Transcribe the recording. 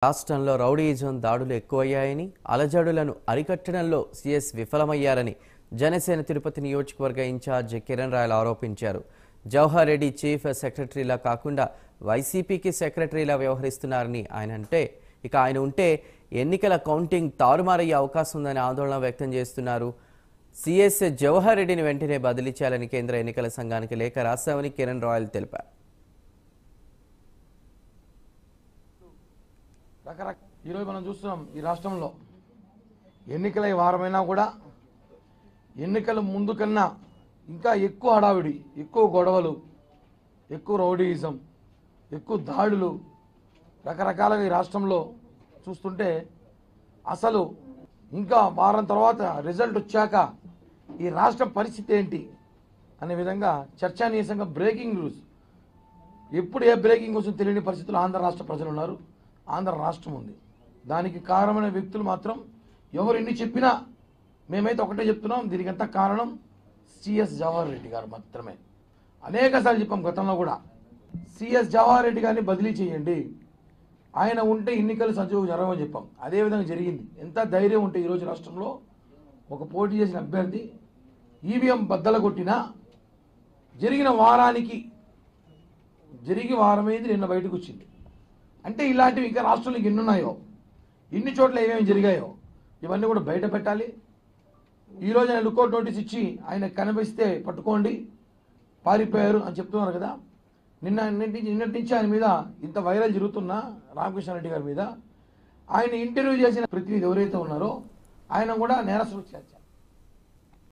రాష్ట్రంలో రౌడీయిజం దాడులు ఎక్కువయ్యాయని, అలజడులను అరికట్టడంలో సీఎస్ విఫలమయ్యారని జనసేన తిరుపతి నియోజకవర్గ ఇన్ఛార్జ్ కిరణ్ రాయల్ ఆరోపించారు. జవహర్ రెడ్డి చీఫ్ సెక్రటరీలా కాకుండా వైసీపీకి సెక్రటరీలా వ్యవహరిస్తున్నారని ఆయన ఉంటే ఎన్నికల కౌంటింగ్ తారుమారయ్యే అవకాశం ఉందని ఆందోళన వ్యక్తం చేస్తున్నారు. సీఎస్ జవహర్ రెడ్డిని వెంటనే బదిలీ చేయాలని కేంద్ర ఎన్నికల సంఘానికి లేఖ రాశామని కిరణ్ రాయల్ తెలిపారు. ఈరోజు మనం చూస్తున్నాం ఈ రాష్ట్రంలో ఎన్నికల వారమైనా కూడా ఎన్నికల ముందు కన్నా ఇంకా ఎక్కువ హడావిడి, ఎక్కువ గొడవలు, ఎక్కువ రౌడీయిజం, ఎక్కువ దాడులు రకరకాలుగా ఈ రాష్ట్రంలో చూస్తుంటే అసలు ఇంకా వారం తర్వాత రిజల్ట్ వచ్చాక ఈ రాష్ట్రం పరిస్థితి ఏంటి అనే విధంగా చర్చానీయాంశంగా బ్రేకింగ్ న్యూస్, ఎప్పుడు ఏ బ్రేకింగ్ కోసం తెలియని పరిస్థితుల్లో ఆంధ్ర రాష్ట్ర ప్రజలు ఉన్నారు. ఆంధ్ర రాష్ట్రం ఉంది. దానికి కారణమైన వ్యక్తులు మాత్రం ఎవరు ఎన్ని చెప్పినా మేమైతే ఒకటే చెప్తున్నాం, దీనికంతా కారణం సిఎస్ జవహర్ రెడ్డి గారు మాత్రమే. అనేకసార్లు చెప్పాం గతంలో కూడా, సిఎస్ జవహర్ రెడ్డి గారిని బదిలీ చేయండి, ఆయన ఉంటే ఎన్నికలు సజీవ జరగమని చెప్పాం. అదేవిధంగా జరిగింది. ఎంత ధైర్యం ఉంటే ఈరోజు రాష్ట్రంలో ఒక పోటీ చేసిన అభ్యర్థి ఈవీఎం బద్దల కొట్టినా జరిగి వారమైంది, నిన్న బయటకు వచ్చింది. అంటే ఇలాంటివి ఇంకా రాష్ట్రంలో ఎన్ని ఉన్నాయో, ఇన్ని చోట్ల ఏమేమి జరిగాయో ఇవన్నీ కూడా బయట పెట్టాలి. ఈరోజు ఆయన లుకౌట్ నోటీస్ ఇచ్చి ఆయన కనిపిస్తే పట్టుకోండి, పారిపోయారు అని చెప్తున్నారు కదా. నిన్నటి నుంచి ఆయన మీద ఇంత వైరల్ జరుగుతున్న రామకృష్ణారెడ్డి గారి మీద ఆయన ఇంటర్వ్యూ చేసిన ప్రతినిధి ఎవరైతే ఉన్నారో ఆయన కూడా నేరస్తులు చేర్చారు.